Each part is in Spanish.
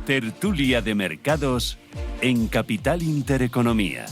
Tertulia de Mercados en Capital Intereconomía.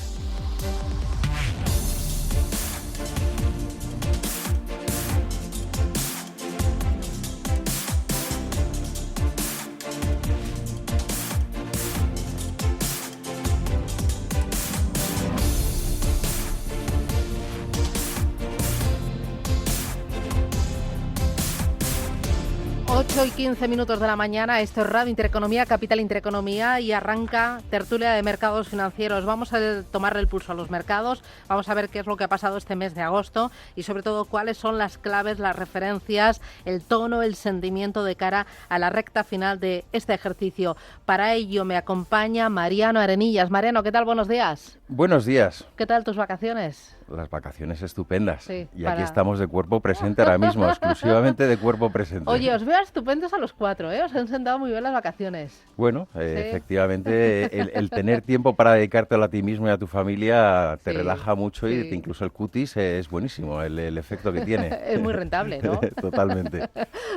Y 15 minutos de la mañana, esto es Radio Intereconomía, Capital Intereconomía, y arranca tertulia de mercados financieros. Vamos a tomarle el pulso a los mercados, vamos a ver qué es lo que ha pasado este mes de agosto y sobre todo cuáles son las claves, las referencias, el tono, el sentimiento de cara a la recta final de este ejercicio. Para ello me acompaña Mariano Arenillas. Mariano, ¿qué tal? Buenos días. Buenos días. ¿Qué tal tus vacaciones? Las vacaciones estupendas. Sí, y aquí estamos de cuerpo presente ahora mismo, exclusivamente de cuerpo presente. Oye, os veo estupendos a los cuatro, ¿eh? Os han sentado muy bien las vacaciones. Bueno, sí. Efectivamente, el tener tiempo para dedicártelo a ti mismo y a tu familia te relaja mucho y incluso el cutis es buenísimo, el efecto que tiene. Es muy rentable, ¿no? Totalmente.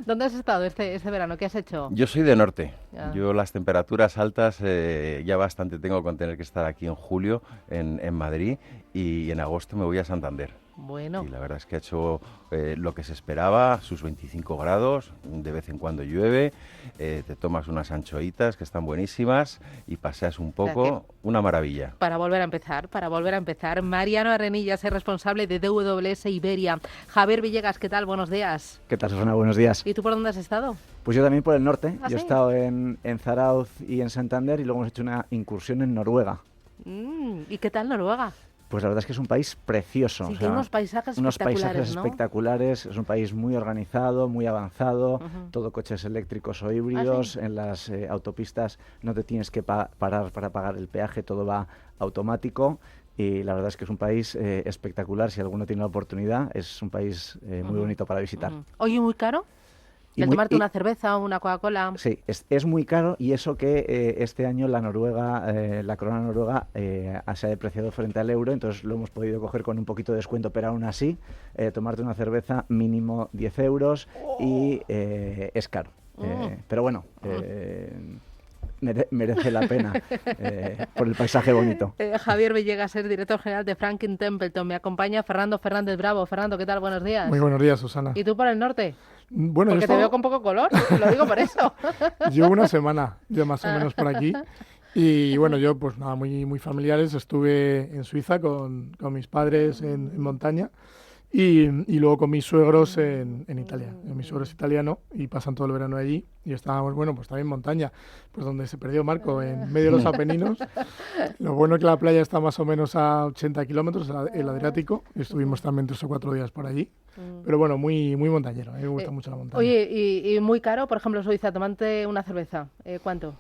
¿Dónde has estado este verano? ¿Qué has hecho? Yo soy de norte. Yo las temperaturas altas ya bastante tengo con tener que estar aquí en julio en Madrid y en agosto me voy a Santander. Bueno. Y la verdad es que ha hecho lo que se esperaba, sus 25 grados, de vez en cuando llueve, te tomas unas anchoitas que están buenísimas y paseas un poco, una maravilla. Para volver a empezar, Mariano Arenillas es responsable de DWS Iberia. Javier Villegas, ¿qué tal? Buenos días. ¿Qué tal, Susana? Buenos días. ¿Y tú por dónde has estado? Pues yo también por el norte. ¿Ah, yo he estado en Zarauz y en Santander y luego hemos hecho una incursión en Noruega. ¿Y qué tal Noruega? Pues la verdad es que es un país precioso. Sí, tiene unos paisajes espectaculares. Es un país muy organizado, muy avanzado, todo coches eléctricos o híbridos. ¿Sí? En las autopistas no te tienes que parar para pagar el peaje, todo va automático. Y la verdad es que es un país espectacular. Si alguno tiene la oportunidad, es un país muy bonito para visitar. Oye, ¿muy caro? Tomarte una cerveza o una Coca-Cola. Sí, es muy caro y eso que este año la corona noruega se ha depreciado frente al euro, entonces lo hemos podido coger con un poquito de descuento, pero aún así, tomarte una cerveza mínimo 10 euros y es caro. Pero bueno, merece la pena por el paisaje bonito. Javier Villegas es director general de Franklin Templeton. Me acompaña Fernando Fernández Bravo. Fernando, ¿qué tal? Buenos días. Muy buenos días, Susana. ¿Y tú por el norte? Bueno, porque te veo con poco color, lo digo por eso. Llevo una semana ya más o menos por aquí. Y bueno, yo pues nada, muy familiares. Estuve en Suiza con mis padres en montaña. Y luego con mis suegros en Italia. Mi suegro es italiano y pasan todo el verano allí. Y estábamos, bueno, pues también en montaña, pues donde se perdió Marco, en medio de los Apeninos. Lo bueno es que la playa está más o menos a 80 kilómetros, el Adriático. Y estuvimos también 3 o 4 días por allí. Pero bueno, muy montañero. A mí me gusta mucho la montaña. Oye, y muy caro, por ejemplo, Suiza, tomarte una cerveza. ¿Cuánto?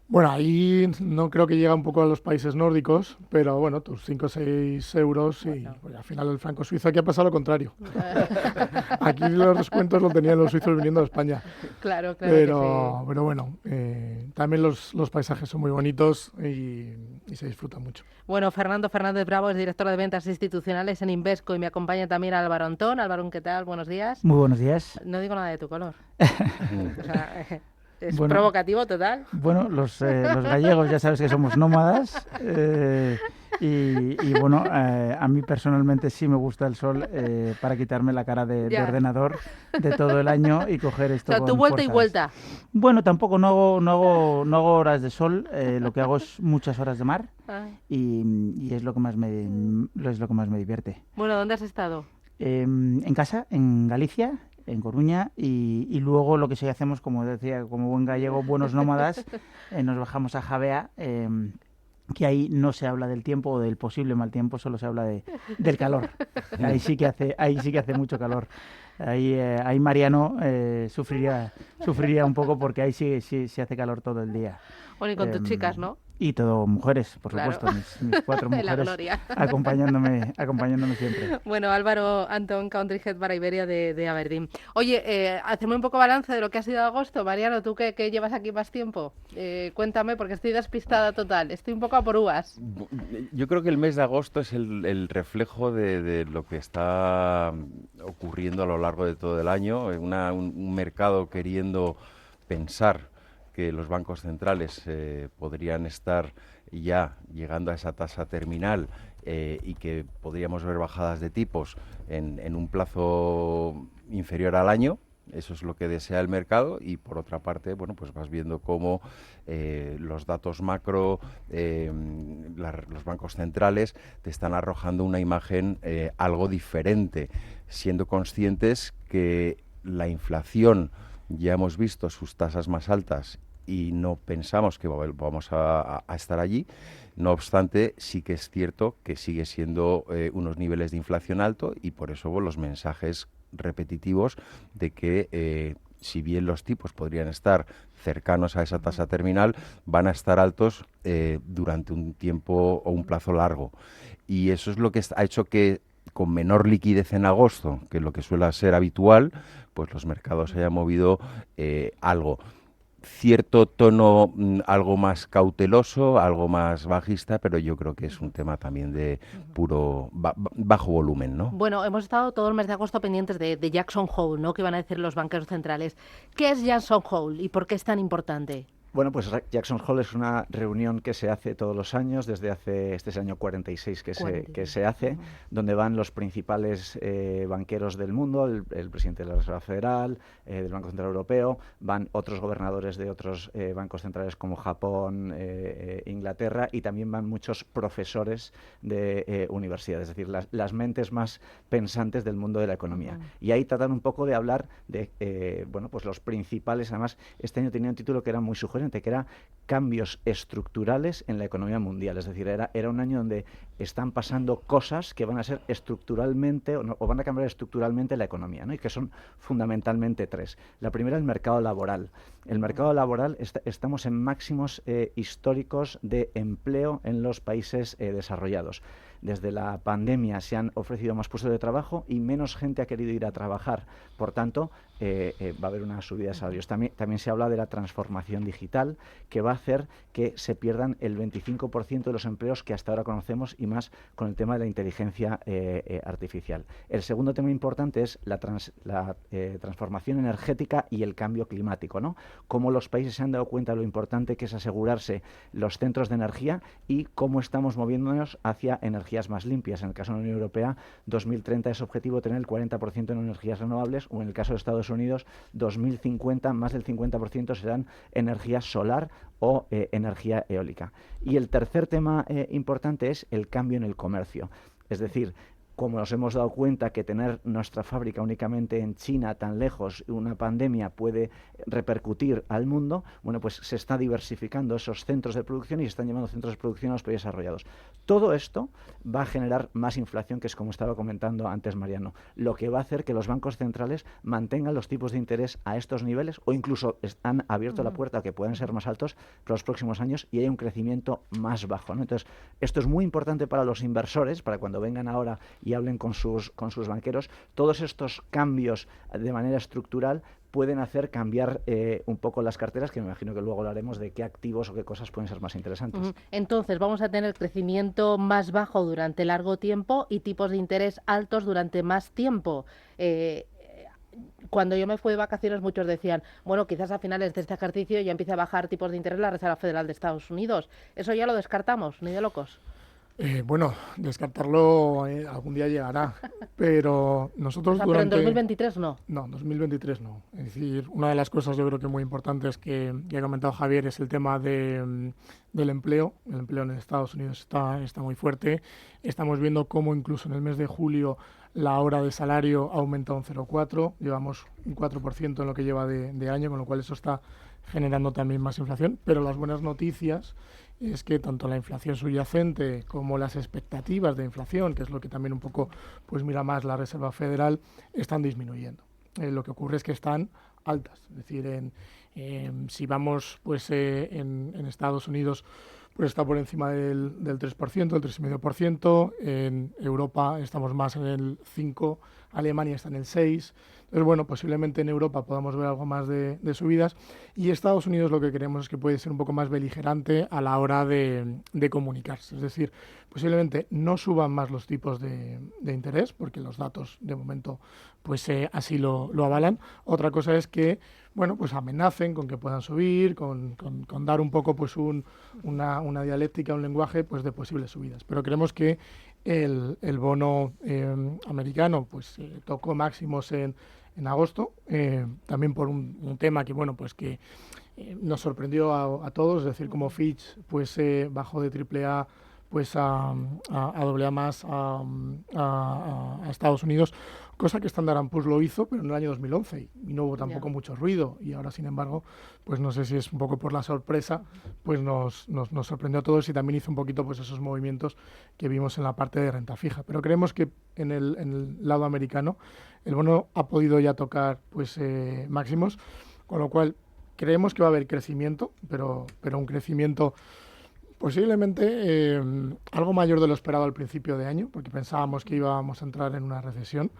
Bueno, ahí no creo que llega un poco a los países nórdicos, pero bueno, tus 5 o 6 euros y pues, al final el franco suizo aquí ha pasado lo contrario. Aquí los descuentos los tenían los suizos viniendo a España. Claro. Pero bueno, también los paisajes son muy bonitos y se disfruta mucho. Bueno, Fernando Fernández Bravo es director de ventas institucionales en Invesco y me acompaña también Álvaro Antón. Álvaro, ¿qué tal? Buenos días. Muy buenos días. No digo nada de tu color. O sea, es provocativo total. Bueno, los gallegos ya sabes que somos nómadas y bueno, a mí personalmente sí me gusta el sol para quitarme la cara de ordenador de todo el año y coger esto. O sea, tu vuelta fuerzas. Y vuelta. Bueno, tampoco no hago horas de sol, lo que hago es muchas horas de mar y es lo que más me divierte. Bueno, ¿dónde has estado? En casa, en Galicia. En Coruña y luego lo que sí hacemos, como decía, como buen gallego, buenos nómadas, nos bajamos a Javea, que ahí no se habla del tiempo o del posible mal tiempo, solo se habla del calor. Ahí sí que hace mucho calor. Ahí Mariano sufriría un poco porque ahí sí hace calor todo el día. Bueno, y con tus chicas, ¿no? Y todo mujeres, por supuesto, mis 4 mujeres acompañándome siempre. Bueno, Álvaro Antón, Country Head para Iberia de Aberdeen. Oye, hacemos un poco balance de lo que ha sido agosto. Mariano, tú que llevas aquí más tiempo, cuéntame, porque estoy despistada total, estoy un poco a por uvas. Yo creo que el mes de agosto es el reflejo de lo que está ocurriendo a lo largo de todo el año, un mercado queriendo pensar que los bancos centrales podrían estar ya llegando a esa tasa terminal y que podríamos ver bajadas de tipos en un plazo inferior al año. Eso es lo que desea el mercado y por otra parte, bueno, pues vas viendo cómo los datos macro, los bancos centrales te están arrojando una imagen algo diferente, siendo conscientes que la inflación ya hemos visto sus tasas más altas y no pensamos que vamos a estar allí. No obstante, sí que es cierto que sigue siendo unos niveles de inflación alto y por eso los mensajes repetitivos de que si bien los tipos podrían estar cercanos a esa tasa terminal, van a estar altos durante un tiempo o un plazo largo. Y eso es lo que ha hecho que con menor liquidez en agosto, que lo que suele ser habitual, pues los mercados hayan movido algo. Cierto tono algo más cauteloso, algo más bajista, pero yo creo que es un tema también de puro bajo volumen, ¿no? Bueno, hemos estado todo el mes de agosto pendientes de Jackson Hole, ¿no?, que van a decir los banqueros centrales. ¿Qué es Jackson Hole y por qué es tan importante? Bueno, pues Jackson Hole es una reunión que se hace todos los años, este es el año 46 que se hace, donde van los principales banqueros del mundo, el presidente de la Reserva Federal, del Banco Central Europeo, van otros gobernadores de otros bancos centrales como Japón, Inglaterra, y también van muchos profesores de universidades, es decir, las mentes más pensantes del mundo de la economía. Y ahí tratan un poco de hablar de bueno, pues los principales, además este año tenía un título que era muy sugerente, que era cambios estructurales en la economía mundial. Es decir, era un año donde están pasando cosas que van a ser estructuralmente o van a cambiar estructuralmente la economía, ¿no? Y que son fundamentalmente tres. La primera, el mercado laboral. El mercado laboral, estamos en máximos históricos de empleo en los países desarrollados. Desde la pandemia se han ofrecido más puestos de trabajo y menos gente ha querido ir a trabajar. Por tanto, va a haber una subida de salarios. También se habla de la transformación digital, que va a hacer que se pierdan el 25% de los empleos que hasta ahora conocemos, y más con el tema de la inteligencia artificial. El segundo tema importante es la transformación energética y el cambio climático, ¿no? Cómo los países se han dado cuenta de lo importante que es asegurarse los centros de energía y cómo estamos moviéndonos hacia energías más limpias. En el caso de la Unión Europea, 2030 es objetivo tener el 40% en energías renovables, o en el caso de Estados Unidos, 2050 más del 50% serán energía solar o energía eólica. Y el tercer tema importante es el cambio en el comercio. Es decir, como nos hemos dado cuenta que tener nuestra fábrica únicamente en China, tan lejos, una pandemia puede repercutir al mundo, bueno, pues se está diversificando esos centros de producción y se están llevando centros de producción a los países desarrollados. Todo esto va a generar más inflación, que es como estaba comentando antes Mariano, lo que va a hacer que los bancos centrales mantengan los tipos de interés a estos niveles, o incluso han abierto la puerta a que puedan ser más altos para los próximos años y hay un crecimiento más bajo, ¿no? Entonces, esto es muy importante para los inversores, para cuando vengan ahora y hablen con sus banqueros. Todos estos cambios de manera estructural pueden hacer cambiar un poco las carteras, que me imagino que luego hablaremos de qué activos o qué cosas pueden ser más interesantes. Entonces, vamos a tener crecimiento más bajo durante largo tiempo y tipos de interés altos durante más tiempo. Cuando yo me fui de vacaciones, muchos decían, bueno, quizás a finales de este ejercicio ya empiece a bajar tipos de interés la Reserva Federal de Estados Unidos. ¿Eso ya lo descartamos? Ni de locos. Bueno, descartarlo algún día llegará, pero nosotros Pero en 2023 no. No, 2023 no. Es decir, una de las cosas yo creo que muy importantes que ha comentado Javier es el tema del empleo. El empleo en Estados Unidos está muy fuerte. Estamos viendo cómo incluso en el mes de julio la hora de salario ha aumentado un 0,4, llevamos un 4% en lo que lleva de año, con lo cual eso está generando también más inflación, pero las buenas noticias es que tanto la inflación subyacente como las expectativas de inflación, que es lo que también un poco pues mira más la Reserva Federal, están disminuyendo. Lo que ocurre es que están altas, es decir, si vamos pues en Estados Unidos pues está por encima del 3%, del 3,5%. En Europa estamos más en el 5%, Alemania está en el 6%. Entonces, bueno, posiblemente en Europa podamos ver algo más de subidas. Y Estados Unidos lo que queremos es que puede ser un poco más beligerante a la hora de comunicarse. Es decir, posiblemente no suban más los tipos de interés, porque los datos de momento pues así lo avalan. Otra cosa es que, bueno, pues amenacen con que puedan subir, con dar un poco pues una dialéctica, un lenguaje pues de posibles subidas. Pero creemos que el bono americano pues tocó máximos en agosto, también por un tema que, bueno, pues que nos sorprendió a todos, es decir, como Fitch pues bajó de AAA pues a AA más a Estados Unidos, cosa que Standard & Poor's lo hizo, pero en el año 2011, y no hubo tampoco mucho ruido, y ahora, sin embargo, pues no sé si es un poco por la sorpresa, pues nos sorprendió a todos y también hizo un poquito pues esos movimientos que vimos en la parte de renta fija. Pero creemos que en el lado americano el bono ha podido ya tocar pues máximos, con lo cual creemos que va a haber crecimiento, pero un crecimiento posiblemente algo mayor de lo esperado al principio de año, porque pensábamos que íbamos a entrar en una recesión,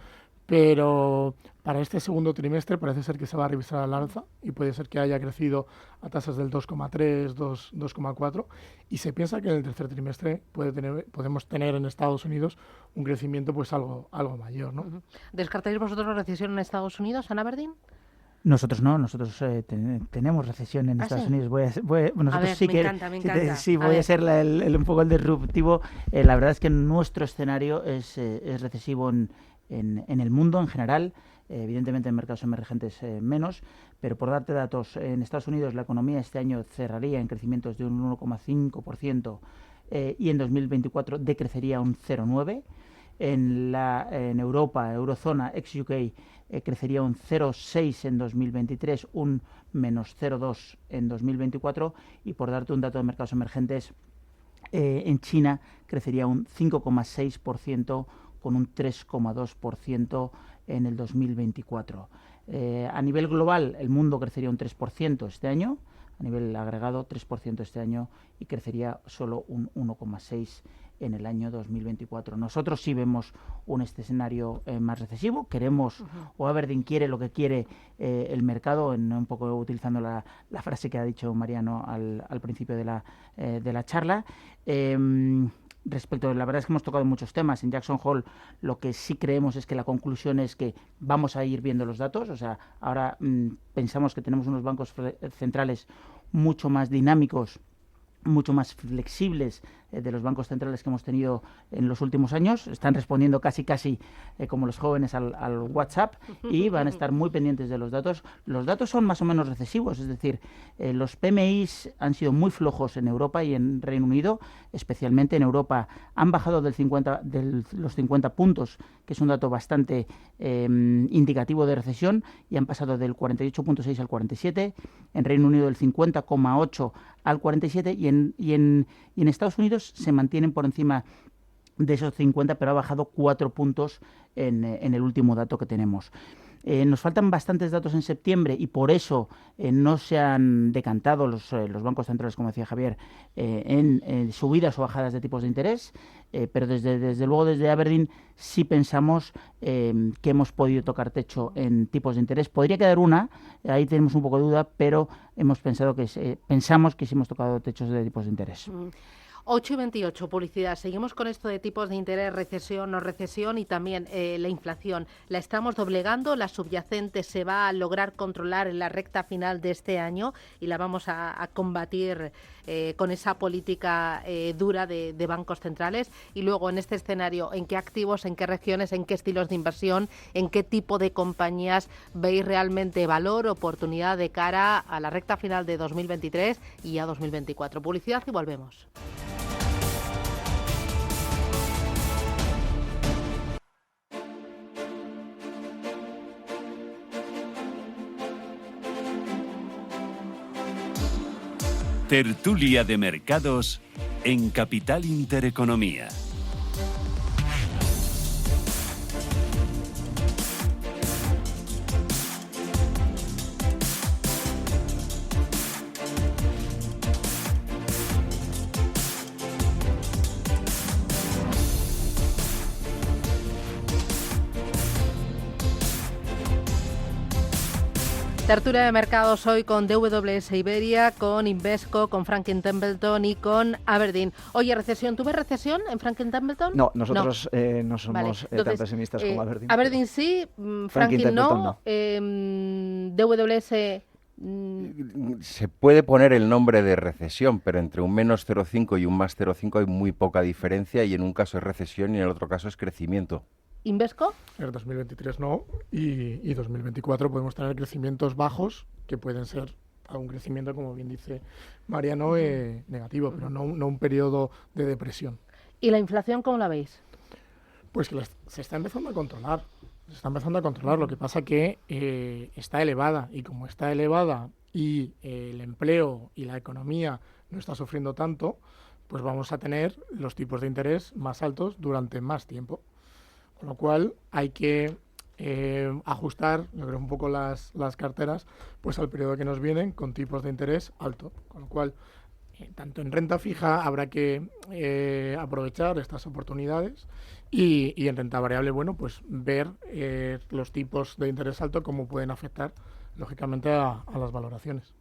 pero para este segundo trimestre parece ser que se va a revisar al alza y puede ser que haya crecido a tasas del 2,3, 2,4, y se piensa que en el tercer trimestre podemos tener en Estados Unidos un crecimiento pues algo mayor, ¿no? ¿Descartáis vosotros la recesión en Estados Unidos, Ana Berdín? Nosotros no, nosotros tenemos recesión en Estados Unidos. Nosotros a ver, sí me que encanta. sí voy a ser un poco el disruptivo. La verdad es que nuestro escenario es recesivo en el mundo en general. Evidentemente en mercados emergentes menos, pero por darte datos, en Estados Unidos la economía este año cerraría en crecimientos de un 1,5% y en 2024 decrecería un 0,9%. En Europa, eurozona, ex-UK, crecería un 0,6 en 2023, un menos 0,2 en 2024, y por darte un dato de mercados emergentes, en China crecería un 5,6% con un 3,2% en el 2024. A nivel global, el mundo crecería un 3% este año, a nivel agregado 3% este año, y crecería solo un 1,6% en el año 2024. Nosotros sí vemos un escenario más recesivo, queremos, o Aberdeen quiere lo que quiere el mercado, un poco utilizando la frase que ha dicho Mariano al principio de la charla. Respecto, la verdad es que hemos tocado muchos temas. En Jackson Hole lo que sí creemos es que la conclusión es que vamos a ir viendo los datos. O sea, ahora pensamos que tenemos unos bancos centrales mucho más dinámicos, mucho más flexibles de los bancos centrales que hemos tenido en los últimos años. Están respondiendo casi como los jóvenes al WhatsApp, y van a estar muy pendientes de los datos. Los datos son más o menos recesivos, es decir, los PMIs han sido muy flojos en Europa y en Reino Unido, especialmente en Europa. Han bajado los 50 puntos, que es un dato bastante indicativo de recesión, y han pasado del 48,6 al 47. En Reino Unido del 50,8 al 47, y en Estados Unidos se mantienen por encima de esos 50, pero ha bajado 4 puntos en el último dato que tenemos. Nos faltan bastantes datos en septiembre y por eso no se han decantado los bancos centrales, como decía Javier, en subidas o bajadas de tipos de interés, pero desde luego desde Aberdeen sí pensamos que hemos podido tocar techo en tipos de interés. Podría quedar una, ahí tenemos un poco de duda, pero pensamos que sí hemos tocado techos de tipos de interés. 8:28, publicidad. Seguimos con esto de tipos de interés, recesión, no recesión, y también la inflación. La estamos doblegando, la subyacente se va a lograr controlar en la recta final de este año y la vamos a combatir con esa política dura de bancos centrales. Y luego, en este escenario, ¿en qué activos, en qué regiones, en qué estilos de inversión, en qué tipo de compañías veis realmente valor, oportunidad de cara a la recta final de 2023 y a 2024? Publicidad y volvemos. Tertulia de mercados en Capital Intereconomía. Tertulia de mercados hoy con DWS Iberia, con Invesco, con Franklin Templeton y con Aberdeen. Oye, ¿recesión? ¿Tuve recesión en Franklin Templeton? No, nosotros no somos tan pesimistas como Aberdeen. Aberdeen sí, Franklin no. DWS... Se puede poner el nombre de recesión, pero entre un menos 0,5 y un más 0,5 hay muy poca diferencia, y en un caso es recesión y en el otro caso es crecimiento. ¿Invesco? En 2023 no, y 2024 podemos tener crecimientos bajos, que pueden ser a un crecimiento, como bien dice Mariano, negativo, pero no un periodo de depresión. ¿Y la inflación cómo la veis? Pues que se está empezando a controlar. Se está empezando a controlar. Lo que pasa que está elevada, y como está elevada y el empleo y la economía no está sufriendo tanto, pues vamos a tener los tipos de interés más altos durante más tiempo. Con lo cual hay que ajustar, yo creo, un poco las carteras pues al periodo que nos vienen con tipos de interés alto. Con lo cual, tanto en renta fija habrá que aprovechar estas oportunidades, y en renta variable, bueno, pues ver los tipos de interés alto cómo pueden afectar, lógicamente, a las valoraciones.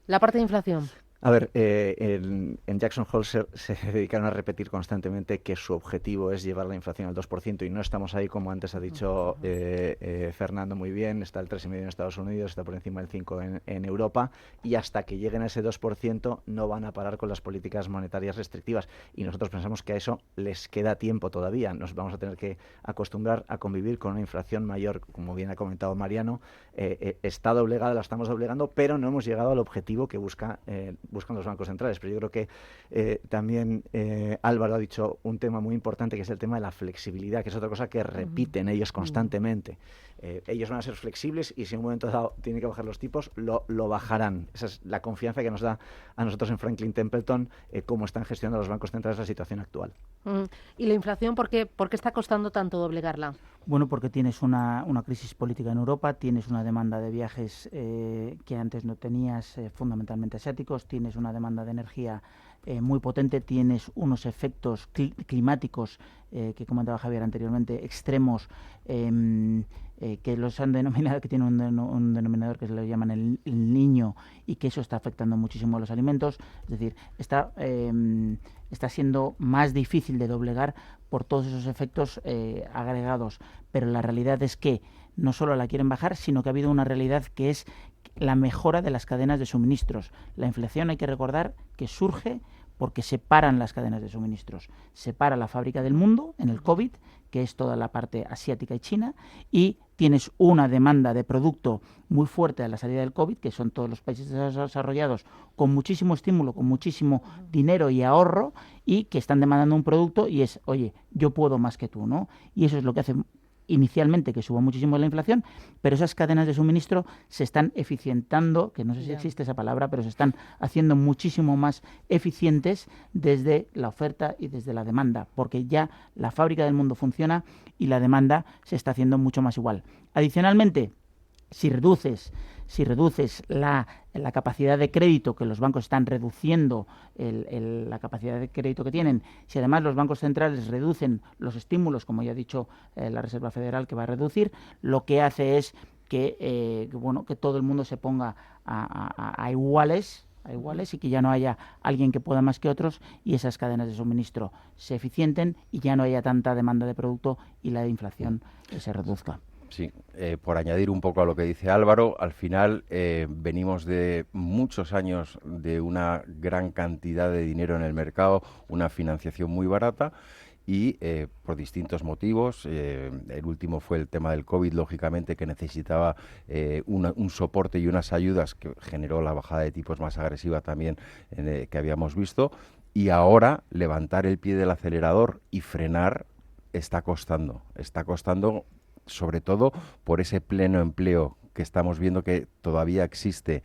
La parte de inflación. A ver, en Jackson Hole se dedicaron a repetir constantemente que su objetivo es llevar la inflación al 2%, y no estamos ahí, como antes ha dicho Fernando muy bien. Está el 3,5% en Estados Unidos, está por encima del 5% en Europa, y hasta que lleguen a ese 2% no van a parar con las políticas monetarias restrictivas, y nosotros pensamos que a eso les queda tiempo todavía. Nos vamos a tener que acostumbrar a convivir con una inflación mayor, como bien ha comentado Mariano. Está doblegada, la estamos doblegando, pero no hemos llegado al objetivo que buscan los bancos centrales. Pero yo creo que también Álvaro ha dicho un tema muy importante, que es el tema de la flexibilidad, que es otra cosa que repiten ellos constantemente. Ellos van a ser flexibles, y si en un momento dado tienen que bajar los tipos, lo bajarán. Esa es la confianza que nos da a nosotros en Franklin Templeton, cómo están gestionando los bancos centrales la situación actual. ¿Y la inflación por qué está costando tanto doblegarla? Bueno, porque tienes una crisis política en Europa, tienes una demanda de viajes que antes no tenías, fundamentalmente asiáticos, tienes una demanda de energía muy potente, tienes unos efectos climáticos que comentaba Javier anteriormente, extremos, que los han denominado, que tienen un denominador que se le llaman el Niño, y que eso está afectando muchísimo a los alimentos. Es decir, está siendo más difícil de doblegar por todos esos efectos agregados, pero la realidad es que no solo la quieren bajar, sino que ha habido una realidad que es la mejora de las cadenas de suministros. La inflación, hay que recordar, que surge porque se paran las cadenas de suministros. Se para la fábrica del mundo en el COVID, que es toda la parte asiática y China, y tienes una demanda de producto muy fuerte a la salida del COVID, que son todos los países desarrollados con muchísimo estímulo, con muchísimo dinero y ahorro, y que están demandando un producto, y es, oye, yo puedo más que tú, ¿no? Y eso es lo que hace inicialmente que suba muchísimo la inflación, pero esas cadenas de suministro se están eficientando, que no sé si existe esa palabra, pero se están haciendo muchísimo más eficientes desde la oferta y desde la demanda, porque ya la fábrica del mundo funciona y la demanda se está haciendo mucho más igual. Adicionalmente, si reduces la capacidad de crédito, que los bancos están reduciendo la capacidad de crédito que tienen, si además los bancos centrales reducen los estímulos, como ya ha dicho la Reserva Federal que va a reducir, lo que hace es que todo el mundo se ponga a iguales, y que ya no haya alguien que pueda más que otros, y esas cadenas de suministro se eficienten y ya no haya tanta demanda de producto y la inflación se reduzca. Sí, por añadir un poco a lo que dice Álvaro, al final venimos de muchos años de una gran cantidad de dinero en el mercado, una financiación muy barata, y por distintos motivos, el último fue el tema del COVID, lógicamente, que necesitaba un soporte y unas ayudas, que generó la bajada de tipos más agresiva también que habíamos visto, y ahora levantar el pie del acelerador y frenar está costando sobre todo por ese pleno empleo que estamos viendo, que todavía existe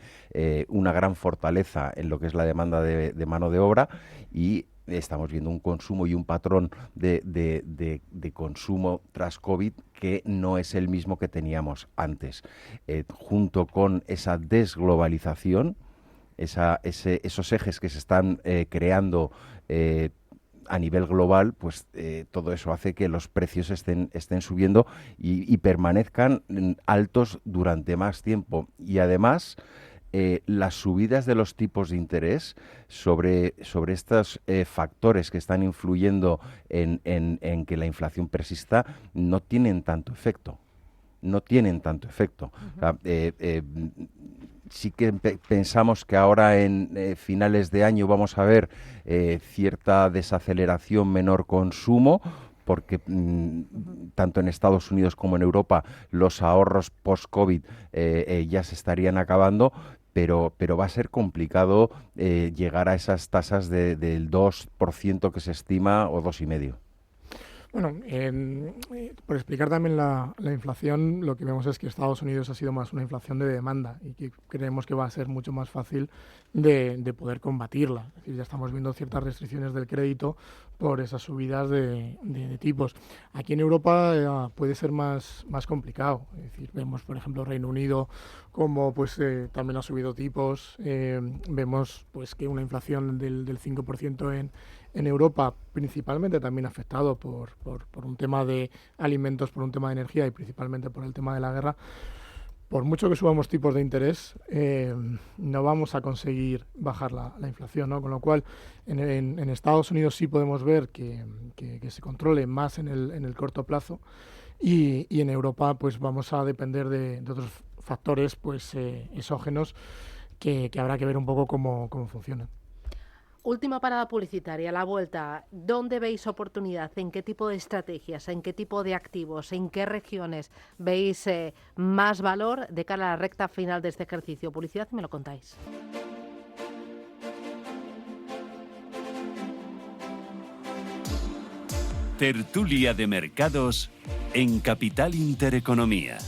una gran fortaleza en lo que es la demanda de mano de obra, y estamos viendo un consumo y un patrón de consumo tras COVID que no es el mismo que teníamos antes. Junto con esa desglobalización, esos ejes que se están creando a nivel global, pues todo eso hace que los precios estén subiendo y permanezcan altos durante más tiempo. Y además, las subidas de los tipos de interés sobre estos factores que están influyendo en que la inflación persista no tienen tanto efecto. No tienen tanto efecto. O sea, sí que pensamos que ahora en finales de año vamos a ver cierta desaceleración, menor consumo, porque tanto en Estados Unidos como en Europa los ahorros post-COVID ya se estarían acabando, pero va a ser complicado llegar a esas tasas del 2% que se estima o 2,5%. Bueno, por explicar también la inflación, lo que vemos es que Estados Unidos ha sido más una inflación de demanda y que creemos que va a ser mucho más fácil de poder combatirla. Es decir, ya estamos viendo ciertas restricciones del crédito por esas subidas de tipos. Aquí en Europa puede ser más complicado. Es decir, vemos, por ejemplo, Reino Unido como pues también ha subido tipos. Vemos pues que una inflación del 5% en Europa, principalmente también afectado por un tema de alimentos, por un tema de energía y principalmente por el tema de la guerra. Por mucho que subamos tipos de interés, no vamos a conseguir bajar la inflación, ¿no? Con lo cual, en Estados Unidos sí podemos ver que se controle más en el corto plazo y en Europa pues vamos a depender de otros factores pues exógenos que habrá que ver un poco cómo funcionan. Última parada publicitaria, la vuelta. ¿Dónde veis oportunidad? ¿En qué tipo de estrategias? ¿En qué tipo de activos? ¿En qué regiones veis más valor de cara a la recta final de este ejercicio? Publicidad y me lo contáis. Tertulia de mercados en Capital Intereconomía.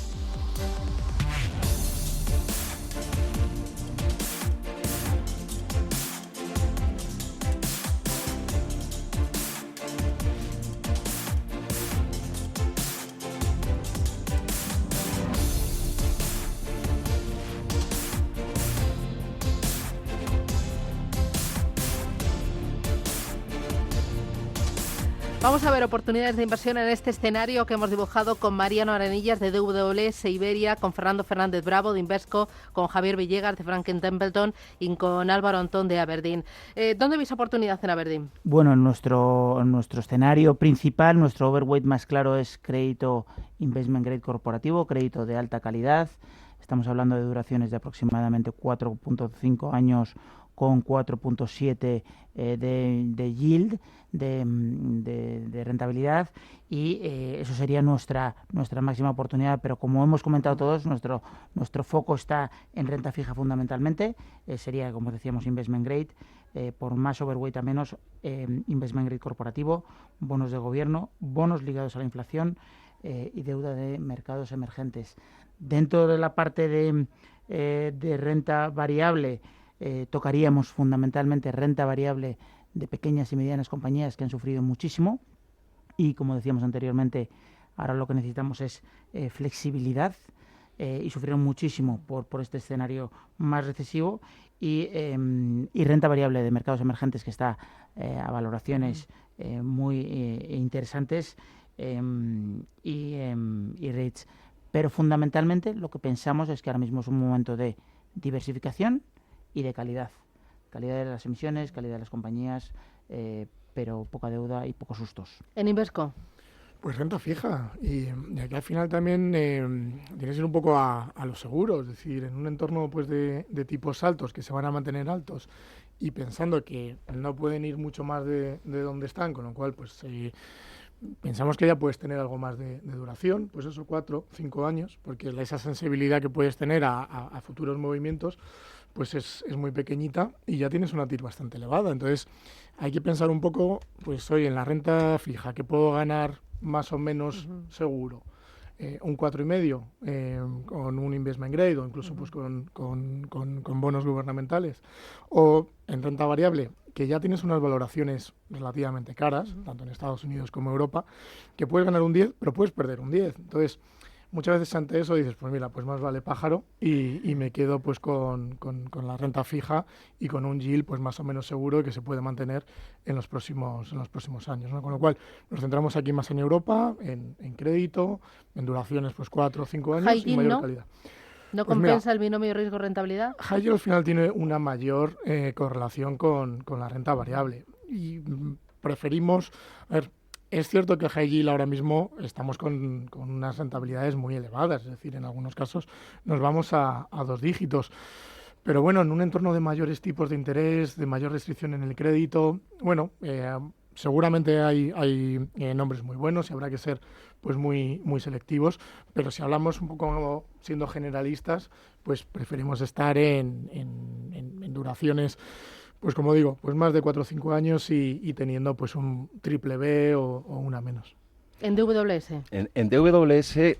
Vamos a ver oportunidades de inversión en este escenario que hemos dibujado con Mariano Arenillas de DWS Iberia, con Fernando Fernández Bravo de Invesco, con Javier Villegas de Franklin Templeton y con Álvaro Antón de Aberdeen. ¿Dónde veis oportunidad en Aberdeen? Bueno, en nuestro escenario principal, nuestro overweight más claro es crédito investment grade corporativo, crédito de alta calidad. Estamos hablando de duraciones de aproximadamente 4.5 años con 4.7 de yield, de rentabilidad, y eso sería nuestra máxima oportunidad. Pero como hemos comentado todos, nuestro foco está en renta fija fundamentalmente. Sería, como decíamos, investment grade, por más overweight a menos, investment grade corporativo, bonos de gobierno, bonos ligados a la inflación y deuda de mercados emergentes. Dentro de la parte de renta variable, tocaríamos fundamentalmente renta variable de pequeñas y medianas compañías que han sufrido muchísimo y, como decíamos anteriormente, ahora lo que necesitamos es flexibilidad y sufrieron muchísimo por este escenario más recesivo, y renta variable de mercados emergentes que está a valoraciones muy interesantes, y REITs. Pero fundamentalmente lo que pensamos es que ahora mismo es un momento de diversificación y de calidad de las emisiones, calidad de las compañías, pero poca deuda y pocos sustos. En Invesco. Pues renta fija, y aquí al final también tiene que ser un poco a los seguros, es decir, en un entorno pues de tipos altos que se van a mantener altos y pensando que no pueden ir mucho más de donde están, con lo cual pues pensamos que ya puedes tener algo más de duración, pues eso, 4, 5 años, porque esa sensibilidad que puedes tener a futuros movimientos pues es muy pequeñita y ya tienes una TIR bastante elevada. Entonces hay que pensar un poco, pues hoy en la renta fija, ¿qué puedo ganar más o menos seguro? Un 4,5 con un investment grade o incluso pues con bonos gubernamentales. O en renta variable, que ya tienes unas valoraciones relativamente caras, tanto en Estados Unidos como Europa, que puedes ganar un 10, pero puedes perder un 10. Entonces, muchas veces ante eso dices, pues mira, pues más vale pájaro y me quedo pues con la renta fija y con un yield pues más o menos seguro que se puede mantener en los próximos años, ¿no? Con lo cual nos centramos aquí más en Europa, en crédito, en duraciones pues 4 o 5 años y mayor calidad. ¿No Pues compensa el binomio riesgo-rentabilidad? High yield al final tiene una mayor correlación con la renta variable y preferimos, a ver, es cierto que High Yield ahora mismo estamos con unas rentabilidades muy elevadas, es decir, en algunos casos nos vamos a 2 dígitos. Pero bueno, en un entorno de mayores tipos de interés, de mayor restricción en el crédito, bueno, seguramente hay nombres muy buenos y habrá que ser pues muy selectivos, pero si hablamos un poco siendo generalistas, pues preferimos estar en duraciones, pues como digo, pues más de 4 o 5 años y teniendo pues un triple B o una menos. ¿En DWS? En DWS,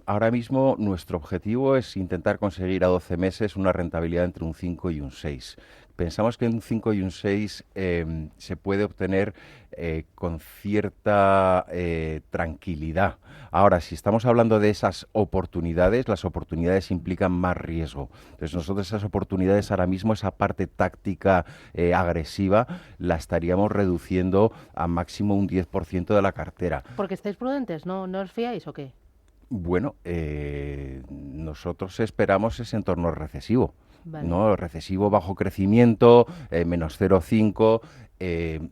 ahora mismo nuestro objetivo es intentar conseguir a 12 meses una rentabilidad entre un 5 y un 6. Pensamos que un 5 y un 6 se puede obtener con cierta tranquilidad. Ahora, si estamos hablando de esas oportunidades, las oportunidades implican más riesgo. Entonces, nosotros esas oportunidades ahora mismo, esa parte táctica agresiva, la estaríamos reduciendo a máximo un 10% de la cartera. ¿Porque estáis prudentes? ¿No os fiáis o qué? Bueno, nosotros esperamos ese entorno recesivo. Vale. ¿No? Recesivo bajo crecimiento, menos 0,5.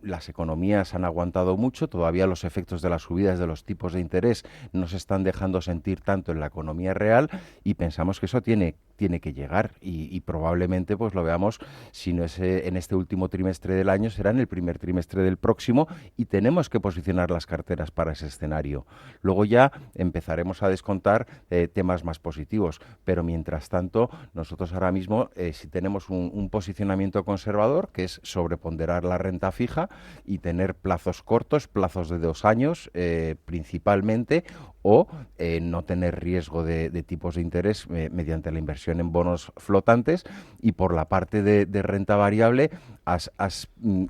Las economías han aguantado mucho, todavía los efectos de las subidas de los tipos de interés no se están dejando sentir tanto en la economía real y pensamos que eso tiene que llegar y probablemente pues lo veamos, si no es en este último trimestre del año, será en el primer trimestre del próximo y tenemos que posicionar las carteras para ese escenario. Luego ya empezaremos a descontar temas más positivos, pero mientras tanto nosotros ahora mismo si tenemos un posicionamiento conservador, que es sobreponderar la renta fija y tener plazos cortos, plazos de 2 años principalmente, o no tener riesgo de tipos de interés mediante la inversión en bonos flotantes. Y por la parte de renta variable,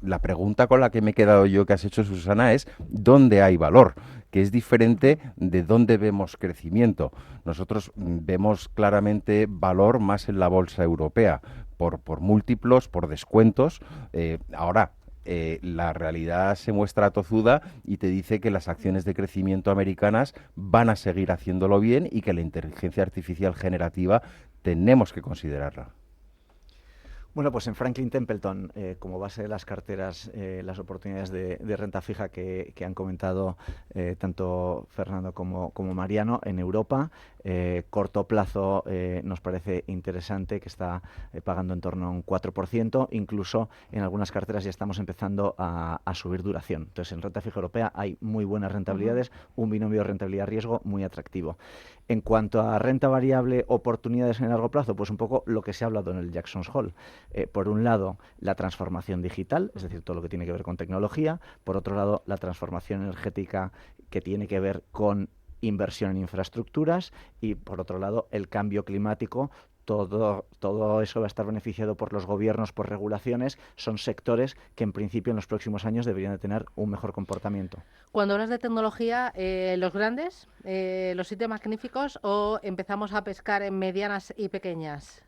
la pregunta con la que me he quedado yo que has hecho, Susana, es ¿dónde hay valor? Que es diferente de dónde vemos crecimiento. Nosotros vemos claramente valor más en la bolsa europea, por múltiplos, por descuentos. Ahora, la realidad se muestra tozuda y te dice que las acciones de crecimiento americanas van a seguir haciéndolo bien y que la inteligencia artificial generativa tenemos que considerarla. Bueno, pues en Franklin Templeton, como base de las carteras, las oportunidades de renta fija que han comentado tanto Fernando como Mariano, en Europa, corto plazo nos parece interesante, que está pagando en torno a un 4%, incluso en algunas carteras ya estamos empezando a subir duración. Entonces, en renta fija europea hay muy buenas rentabilidades, un binomio de rentabilidad-riesgo muy atractivo. En cuanto a renta variable, oportunidades en el largo plazo, pues un poco lo que se ha hablado en el Jackson's Hole. Por un lado, la transformación digital, es decir, todo lo que tiene que ver con tecnología. Por otro lado, la transformación energética que tiene que ver con inversión en infraestructuras. Y por otro lado, el cambio climático. Todo eso va a estar beneficiado por los gobiernos, por regulaciones. Son sectores que en principio en los próximos años deberían de tener un mejor comportamiento. Cuando hablas de tecnología, ¿los grandes, los sitios magníficos o empezamos a pescar en medianas y pequeñas?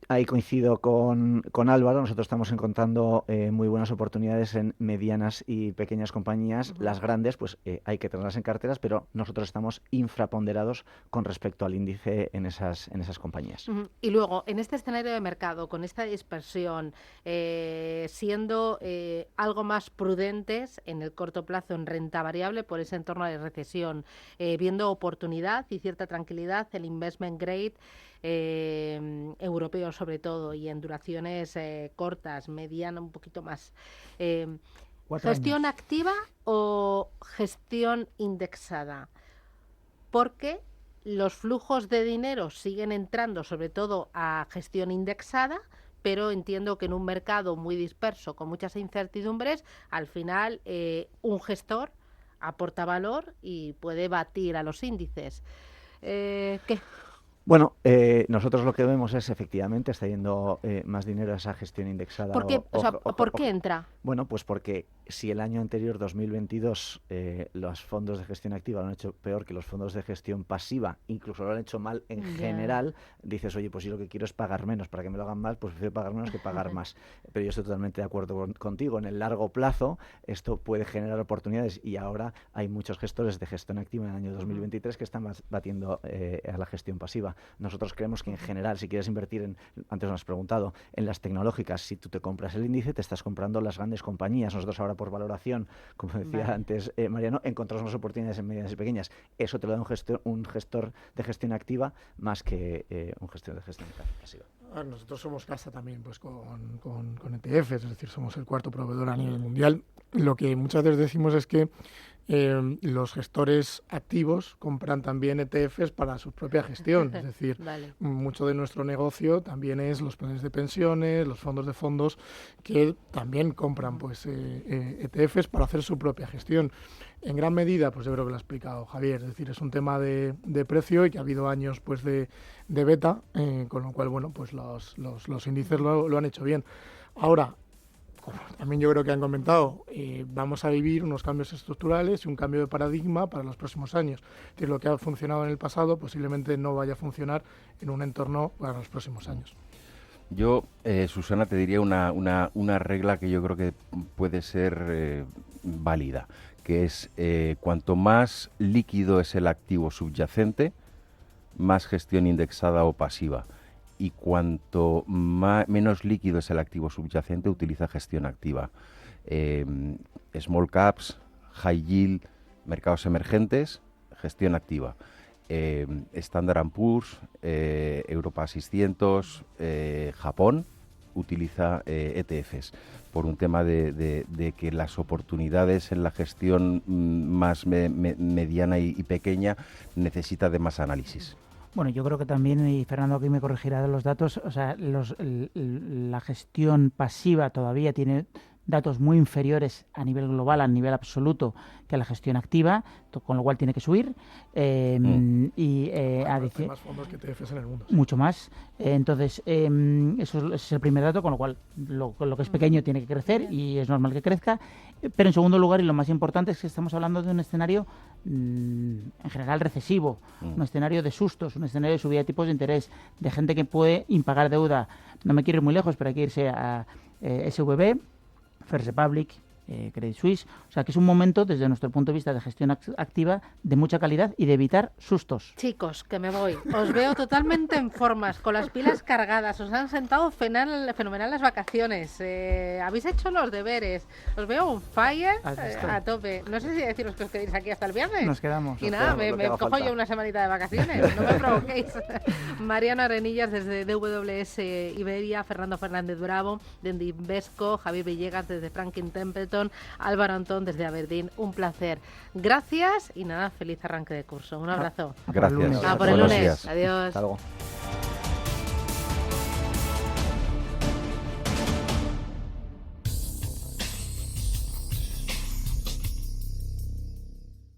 Ahí coincido con Álvaro. Nosotros estamos encontrando muy buenas oportunidades en medianas y pequeñas compañías. Las grandes, pues hay que tenerlas en carteras, pero nosotros estamos infraponderados con respecto al índice en esas compañías. Y luego, en este escenario de mercado, con esta dispersión, siendo algo más prudentes en el corto plazo en renta variable por ese entorno de recesión, viendo oportunidad y cierta tranquilidad, el investment grade europeo sobre todo, y en duraciones cortas, mediana, un poquito más. ¿Gestión activa o gestión indexada? Porque los flujos de dinero siguen entrando sobre todo a gestión indexada, pero entiendo que en un mercado muy disperso, con muchas incertidumbres, al final un gestor aporta valor y puede batir a los índices. ¿Qué? Bueno, nosotros lo que vemos es, efectivamente, está yendo más dinero a esa gestión indexada. ¿Por qué, ¿por qué entra? Bueno, pues porque si el año anterior, 2022, los fondos de gestión activa lo han hecho peor que los fondos de gestión pasiva, incluso lo han hecho mal en general, dices, oye, pues yo lo que quiero es pagar menos. Para que me lo hagan mal, pues prefiero pagar menos que pagar más. Pero yo estoy totalmente de acuerdo contigo. En el largo plazo, esto puede generar oportunidades y ahora hay muchos gestores de gestión activa en el año 2023 que están batiendo a la gestión pasiva. Nosotros creemos que en general, si quieres invertir antes nos has preguntado, en las tecnológicas, si tú te compras el índice, te estás comprando las grandes compañías. Nosotros ahora por valoración, como decía antes Mariano, encontramos más oportunidades en medianas y pequeñas. Eso te lo da un gestor de gestión activa más que un gestor de gestión pasiva. Nosotros somos casa también pues con ETFs, es decir, somos el cuarto proveedor a nivel mundial. Lo que muchas veces decimos es que los gestores activos compran también ETFs para su propia gestión. Es decir, mucho de nuestro negocio también es los planes de pensiones, los fondos de fondos, que también compran pues ETFs para hacer su propia gestión. En gran medida, pues yo creo que lo ha explicado Javier, es decir, es un tema de precio y que ha habido años pues de beta, con lo cual, bueno, pues los índices lo han hecho bien. Ahora, como también yo creo que han comentado, vamos a vivir unos cambios estructurales y un cambio de paradigma para los próximos años. Es decir, lo que ha funcionado en el pasado posiblemente no vaya a funcionar en un entorno para los próximos años. Yo, Susana, te diría una regla que yo creo que puede ser válida, que es cuanto más líquido es el activo subyacente, más gestión indexada o pasiva. Y cuanto menos líquido es el activo subyacente, utiliza gestión activa. Small caps, high yield, mercados emergentes, gestión activa. Standard & Poor's, Europa 600, Japón, utiliza ETFs por un tema de que las oportunidades en la gestión más mediana y pequeña necesita de más análisis. Bueno, yo creo que también, y Fernando aquí me corregirá de los datos, o sea, la gestión pasiva todavía tiene datos muy inferiores a nivel global, a nivel absoluto, que la gestión activa, con lo cual tiene que subir. Hay más fondos que ETFs en el mundo. Sí. Mucho más. Entonces, ese es el primer dato, con lo cual lo que es pequeño tiene que crecer y es normal que crezca. Pero en segundo lugar, y lo más importante, es que estamos hablando de un escenario en general recesivo, un escenario de sustos, un escenario de subida de tipos de interés, de gente que puede impagar deuda. No me quiero ir muy lejos, pero hay que irse a SVB, First Republic, Credit Suisse. O sea que es un momento, desde nuestro punto de vista de gestión activa, de mucha calidad y de evitar sustos. Chicos, que me voy. Os veo totalmente en formas, con las pilas cargadas. Os han sentado fenomenal las vacaciones. Habéis hecho los deberes. Os veo on fire a tope. No sé si deciros que os quedéis aquí hasta el viernes. Nos quedamos. Y nada, me cojo yo una semanita de vacaciones. No me provoquéis. Mariano Arenillas desde DWS Iberia, Fernando Fernández Bravo desde Invesco, Javier Villegas desde Franklin Templeton, Álvaro Antón desde Aberdeen. Un placer. Gracias y nada, feliz arranque de curso. Un abrazo. Gracias. Por el lunes. Días. Adiós. Hasta luego.